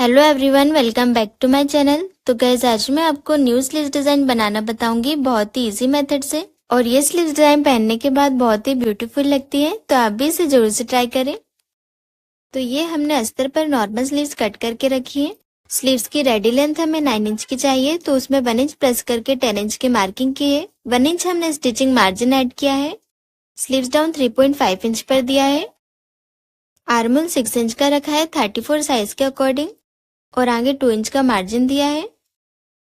Hello everyone, welcome back to my channel. तो guys, आज मैं आपको न्यू स्लीव्स डिजाइन बनाना बताऊंगी बहुत ही इजी मेथड से। और ये स्लीव्स डिजाइन पहनने के बाद बहुत ही ब्यूटीफुल लगती है, तो आप भी इसे जरूर से ट्राई करें। तो ये हमने अस्तर पर नॉर्मल स्लीव्स कट करके रखी है। स्लीव्स की रेडी लेंथ हमें 9 इंच की चाहिए, तो उसमें 1 इंच प्लस करके 10 इंच की मार्किंग की है। 1 इंच हमने स्टिचिंग मार्जिन ऐड किया है। स्लीव्स डाउन 3.5 इंच पर दिया है। आर्म होल 6 इंच का रखा है 34 साइज के अकॉर्डिंग, और आगे 2 इंच का मार्जिन दिया है।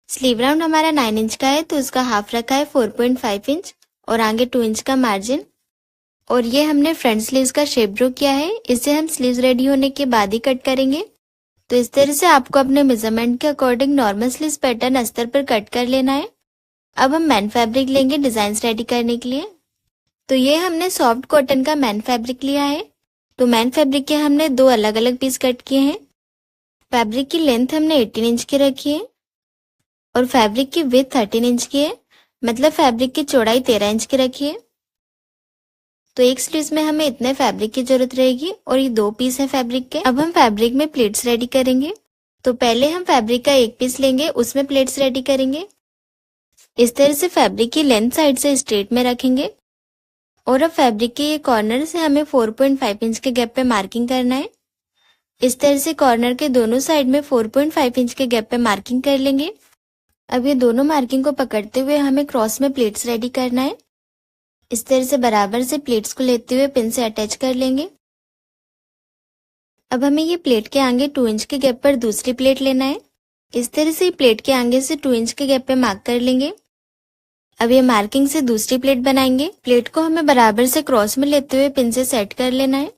स्लीव राउंड हमारा 9 इंच का है, तो उसका हाफ रखा है 4.5 इंच और आगे 2 इंच का मार्जिन। और ये हमने फ्रंट स्लीव्स का शेप ड्रॉ किया है, इसे हम स्लीव्स रेडी होने के बाद ही कट करेंगे। तो इस तरह से आपको अपने मेजरमेंट के अकॉर्डिंग नॉर्मल स्लीव्स पैटर्न अस्तर पर कट कर लेना है। अब हम मैन फैब्रिक लेंगे डिजाइन रेडी करने के लिए। तो ये हमने सॉफ्ट कॉटन का मैन फैब्रिक लिया है। तो मैन फैब्रिक के हमने 2 अलग अलग पीस कट किए हैं। फैब्रिक की लेंथ हमने 18 इंच की रखी है और फैब्रिक की विड्थ 13 इंच की है, मतलब फैब्रिक की चौड़ाई 13 इंच की रखी है। तो एक स्लीव्स में हमें इतने फैब्रिक की जरूरत रहेगी और ये 2 पीस है फैब्रिक के। अब हम फैब्रिक में प्लेट्स रेडी करेंगे। तो पहले हम फैब्रिक का एक पीस लेंगे, उसमें प्लेट्स रेडी करेंगे। इस तरह से फैब्रिक की लेंथ साइड से स्ट्रेट में रखेंगे और अब फैब्रिक के ये कॉर्नर से हमें 4.5 इंच के गैप पे मार्किंग करना है। इस तरह से कॉर्नर के दोनों साइड में 4.5 इंच के गैप पे मार्किंग कर लेंगे। अब ये दोनों मार्किंग को पकड़ते हुए हमें क्रॉस में प्लेट्स रेडी करना है। इस तरह से बराबर से प्लेट्स को लेते हुए पिन से अटैच कर लेंगे। अब हमें ये प्लेट के आगे 2 इंच के गैप पर दूसरी प्लेट लेना है। इस तरह से प्लेट के आगे से 2 इंच के गैप पे मार्क कर लेंगे। अब ये मार्किंग से दूसरी प्लेट बनाएंगे। प्लेट को हमें बराबर से क्रॉस में लेते हुए पिन से सेट कर लेना है।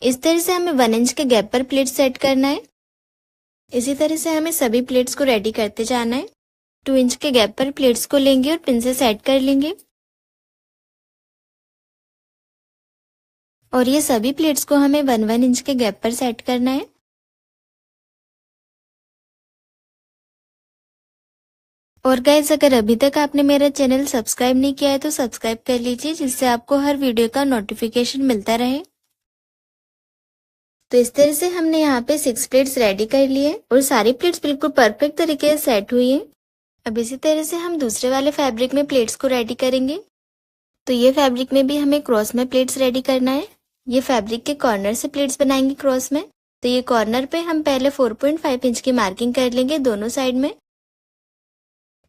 इस तरह से हमें 1 इंच के गैप पर प्लेट सेट करना है। इसी तरह से हमें सभी प्लेट्स को रेडी करते जाना है। 2 इंच के गैप पर प्लेट्स को लेंगे और पिन से सेट कर लेंगे। और ये सभी प्लेट्स को हमें 1 इंच के गैप पर सेट करना है। और गाइस, अगर अभी तक आपने मेरा चैनल सब्सक्राइब नहीं किया है तो सब्सक्राइब कर लीजिए, जिससे आपको हर वीडियो का नोटिफिकेशन मिलता रहे। तो इस तरह से हमने यहाँ पे 6 प्लेट्स रेडी कर लिए और सारी प्लेट्स बिल्कुल परफेक्ट तरीके से सेट हुई है। अब इसी तरह से हम दूसरे वाले फैब्रिक में प्लेट्स को रेडी करेंगे। तो ये फैब्रिक में भी हमें क्रॉस में प्लेट्स रेडी करना है। ये फैब्रिक के कॉर्नर से प्लेट्स बनाएंगे क्रॉस में। तो ये कॉर्नर पे हम पहले 4.5 इंच की मार्किंग कर लेंगे दोनों साइड में।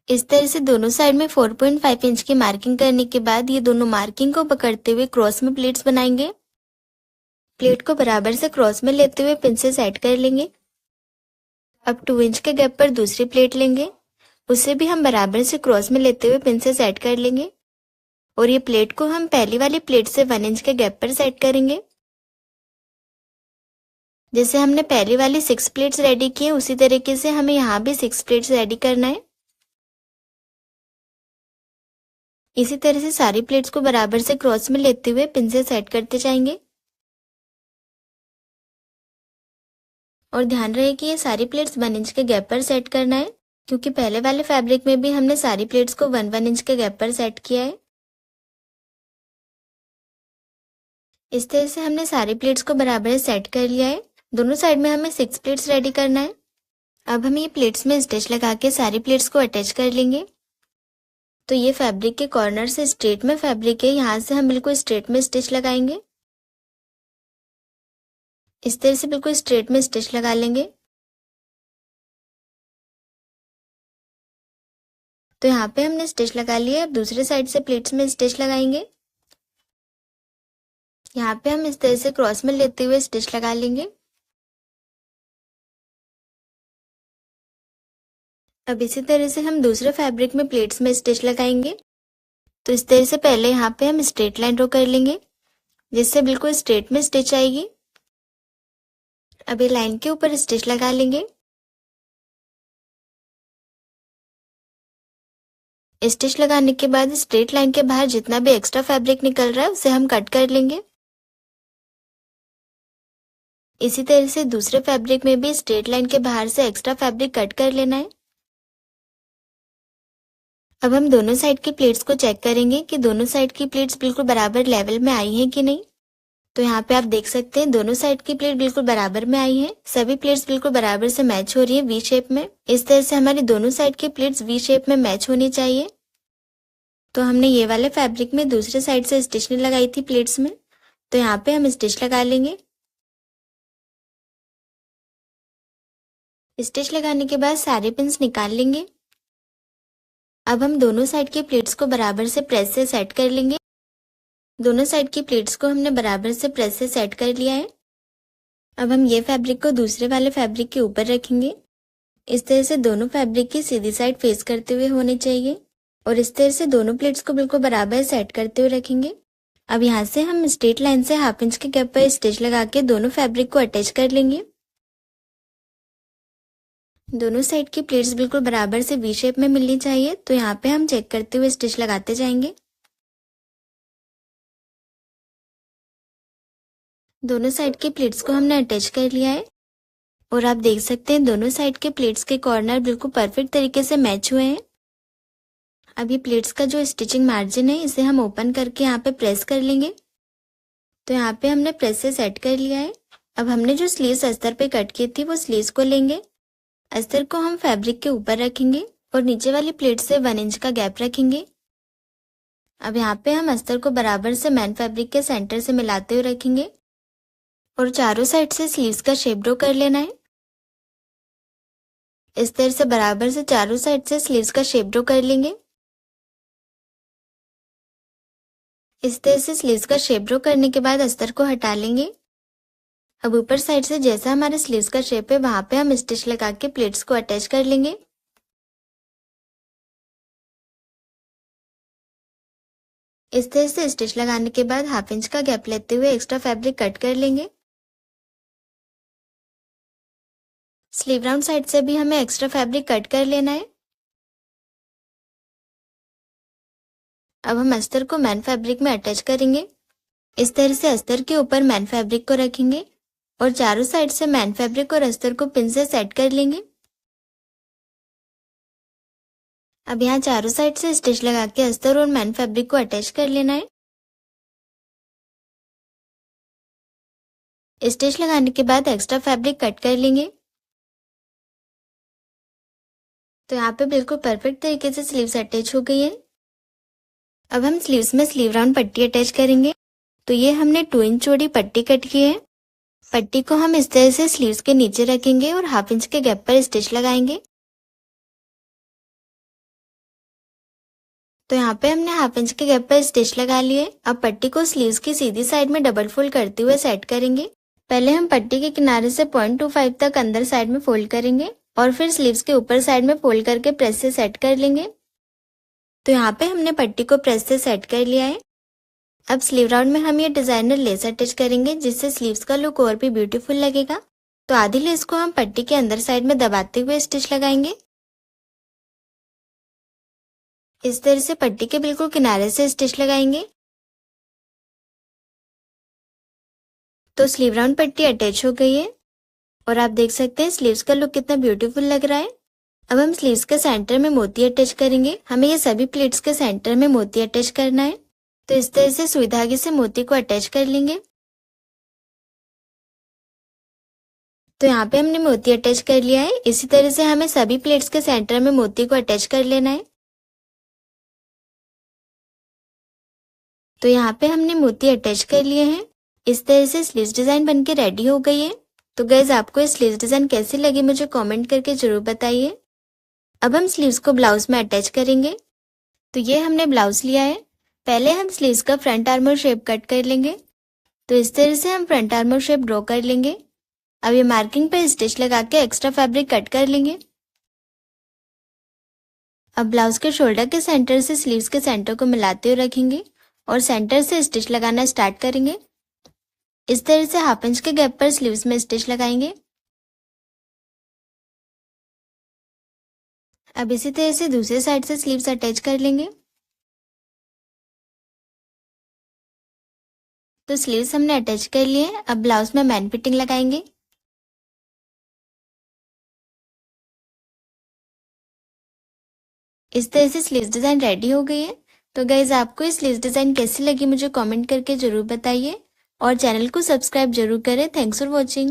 इस तरह से दोनों साइड में 4.5 इंच की मार्किंग करने के बाद ये दोनों मार्किंग को पकड़ते हुए क्रॉस में प्लेट्स बनाएंगे। प्लेट को बराबर से क्रॉस में लेते हुए पिन से सेट कर लेंगे। अब 2 इंच के गैप पर दूसरी प्लेट लेंगे, उसे भी हम बराबर से क्रॉस में लेते हुए पिन से सेट कर लेंगे। और ये प्लेट को हम पहली वाली प्लेट से 1 इंच के गैप पर सेट करेंगे। जैसे हमने पहली वाली 6 प्लेट्स रेडी की है, उसी तरीके से हमें यहाँ भी 6 प्लेट्स रेडी करना है। इसी तरह से सारी प्लेट्स को बराबर से क्रॉस में लेते हुए पिन से सेट करते जाएंगे। और ध्यान रहे कि ये सारी प्लेट्स 1 इंच के गैप पर सेट करना है, क्योंकि पहले वाले फैब्रिक में भी हमने सारी प्लेट्स को 1 इंच के गैप पर सेट किया है। इस तरह से हमने सारी प्लेट्स को बराबर सेट कर लिया है। दोनों साइड में हमें 6 प्लेट्स रेडी करना है। अब हम ये प्लेट्स में स्टिच लगा के सारी प्लेट्स को अटैच कर लेंगे। तो ये फैब्रिक के कॉर्नर से स्ट्रेट में फैब्रिक है, यहाँ से हम बिल्कुल स्ट्रेट में स्टिच लगाएंगे। इस तरह से बिल्कुल स्ट्रेट में स्टिच लगा लेंगे। तो यहाँ पे हमने स्टिच लगा लिया। अब दूसरे साइड से प्लेट्स में स्टिच लगाएंगे। यहाँ पे हम इस तरह से क्रॉस में लेते हुए स्टिच लगा लेंगे। अब इसी तरह से हम दूसरे फैब्रिक में प्लेट्स में स्टिच लगाएंगे। तो इस तरह से पहले यहाँ पे हम स्ट्रेट लाइन ड्रॉ कर लेंगे, जिससे बिल्कुल स्ट्रेट में स्टिच आएगी। अब ये लाइन के ऊपर स्टिच लगा लेंगे। स्टिच लगाने के बाद स्ट्रेट लाइन के बाहर जितना भी एक्स्ट्रा फैब्रिक निकल रहा है उसे हम कट कर लेंगे। इसी तरह से दूसरे फैब्रिक में भी स्ट्रेट लाइन के बाहर से एक्स्ट्रा फैब्रिक कट कर लेना है। अब हम दोनों साइड की प्लेट्स को चेक करेंगे कि दोनों साइड की प्लेट्स बिल्कुल बराबर लेवल में आई हैं कि नहीं। तो यहाँ पे आप देख सकते हैं दोनों साइड की प्लेट बिल्कुल बराबर में आई है। सभी प्लेट्स बिल्कुल बराबर से मैच हो रही है वी शेप में। इस तरह से हमारी दोनों साइड की प्लेट्स वी शेप में मैच होनी चाहिए। तो हमने ये वाले फैब्रिक में दूसरे साइड से स्टिच लगाई थी प्लेट्स में, तो यहाँ पे हम स्टिच लगा लेंगे। स्टिच लगाने के बाद सारे पिन्स निकाल लेंगे। अब हम दोनों साइड की प्लेट्स को बराबर से प्रेस से सेट कर लेंगे। दोनों साइड की प्लेट्स को हमने बराबर से प्रेस से सेट कर लिया है। अब हम ये फैब्रिक को दूसरे वाले फैब्रिक के ऊपर रखेंगे। इस तरह से दोनों फैब्रिक की सीधी साइड फेस करते हुए होने चाहिए और इस तरह से दोनों प्लेट्स को बिल्कुल बराबर सेट करते हुए रखेंगे। अब यहाँ से हम स्ट्रेट लाइन से 1/2 इंच के गैप पर स्टिच लगा के दोनों फैब्रिक को अटैच कर लेंगे। दोनों साइड की प्लेट्स बिल्कुल बराबर से वी शेप में मिलनी चाहिए, तो यहाँ पे हम चेक करते हुए स्टिच लगाते जाएंगे। दोनों साइड की प्लेट्स को हमने अटैच कर लिया है और आप देख सकते हैं दोनों साइड के प्लेट्स के कॉर्नर बिल्कुल परफेक्ट तरीके से मैच हुए हैं। अब ये प्लेट्स का जो स्टिचिंग मार्जिन है इसे हम ओपन करके यहाँ पे प्रेस कर लेंगे। तो यहाँ पे हमने प्रेस से सेट कर लिया है। अब हमने जो स्लीव्स अस्तर पे कट की थी वो स्लीव्स को लेंगे। अस्तर को हम फैब्रिक के ऊपर रखेंगे और नीचे वाली प्लेट से 1 इंच का गैप रखेंगे। अब यहाँ पे हम अस्तर को बराबर से मेन फैब्रिक के सेंटर से मिलाते हुए रखेंगे और चारों साइड से स्लीव्स का शेप ड्रॉ कर लेना है। इस तरह से बराबर से चारों साइड से स्लीव्स का शेप ड्रॉ कर लेंगे। इस तरह से स्लीव्स का शेप ड्रॉ करने के बाद अस्तर को हटा लेंगे। अब ऊपर साइड से जैसा हमारे स्लीव्स का शेप है वहां पे हम स्टिच लगा के प्लेट्स को अटैच कर लेंगे। इस तरह से स्टिच लगाने के बाद 1/2 इंच का गैप लेते हुए एक्स्ट्रा फैब्रिक कट कर लेंगे। स्लीव राउंड साइड से भी हमें एक्स्ट्रा फैब्रिक कट कर लेना है। अब हम अस्तर को मेन फैब्रिक में अटैच करेंगे। इस तरह से अस्तर के ऊपर मेन फैब्रिक को रखेंगे और चारों साइड से मेन फैब्रिक और अस्तर को पिन से सेट कर लेंगे। अब यहाँ चारों साइड से स्टिच लगा के अस्तर और मेन फैब्रिक को अटैच कर लेना है। स्टिच लगाने के बाद एक्स्ट्रा फैब्रिक कट कर लेंगे। तो यहाँ पे बिल्कुल परफेक्ट तरीके से स्लीव्स अटैच हो गई है। अब हम स्लीव्स में स्लीव राउंड पट्टी अटैच करेंगे। तो ये हमने 2 इंच चौड़ी पट्टी कट की है। पट्टी को हम इस तरह से स्लीव्स के नीचे रखेंगे और 1/2 इंच के गैप पर स्टिच लगाएंगे। तो यहाँ पे हमने 1/2 इंच के गैप पर स्टिच लगा लिए। अब पट्टी को स्लीव्स की सीधी साइड में डबल फोल्ड करते हुए सेट करेंगे। पहले हम पट्टी के किनारे से 0.25 तक अंदर साइड में फोल्ड करेंगे और फिर स्लीव्स के ऊपर साइड में फोल्ड करके प्रेस से सेट कर लेंगे। तो यहाँ पे हमने पट्टी को प्रेस से सेट कर लिया है। अब स्लीव राउंड में हम ये डिजाइनर लेस अटैच करेंगे जिससे स्लीव्स का लुक और भी ब्यूटीफुल लगेगा। तो आधी लेस को हम पट्टी के अंदर साइड में दबाते हुए स्टिच लगाएंगे। इस तरह से पट्टी के बिल्कुल किनारे से स्टिच लगाएंगे। तो स्लीव राउंड पट्टी अटैच हो गई है और आप देख सकते हैं स्लीव्स का लुक कितना ब्यूटीफुल लग रहा है। अब हम स्लीव्स के सेंटर में मोती अटैच करेंगे। हमें ये सभी प्लेट्स के सेंटर में मोती अटैच करना है। तो इस तरह से सुई धागे से मोती को अटैच कर लेंगे। तो यहाँ पे हमने मोती अटैच कर लिया है। इसी तरह से हमें सभी प्लेट्स के सेंटर में मोती को अटैच कर लेना है। तो यहाँ पे हमने मोती अटैच कर लिए हैं। इस तरह से स्लीव्स डिजाइन बनके रेडी हो गई है। तो गाइज आपको ये स्लीव्स डिजाइन कैसी लगी मुझे कमेंट करके जरूर बताइए। अब हम स्लीव्स को ब्लाउज में अटैच करेंगे। तो ये हमने ब्लाउज लिया है। पहले हम स्लीव्स का फ्रंट आर्मर शेप कट कर लेंगे। तो इस तरह से हम फ्रंट आर्मर शेप ड्रॉ कर लेंगे। अब ये मार्किंग पे स्टिच लगा के एक्स्ट्रा फैब्रिक कट कर लेंगे। अब ब्लाउज के शोल्डर के सेंटर से स्लीव्स के सेंटर को मिलाते हुए रखेंगे और सेंटर से स्टिच लगाना स्टार्ट करेंगे। इस तरह से 1/2 इंच के गैप पर स्लीव्स में स्टिच लगाएंगे। अब इसी तरह से दूसरे साइड से स्लीव्स अटैच कर लेंगे। तो स्लीव्स हमने अटैच कर लिए। अब ब्लाउज में मैन फिटिंग लगाएंगे। इस तरह से स्लीव्स डिजाइन रेडी हो गई है। तो गाइज आपको ये स्लीव्स डिजाइन कैसी लगी मुझे कमेंट करके जरूर बताइए। और चैनल को सब्सक्राइब जरूर करें। Thanks for watching.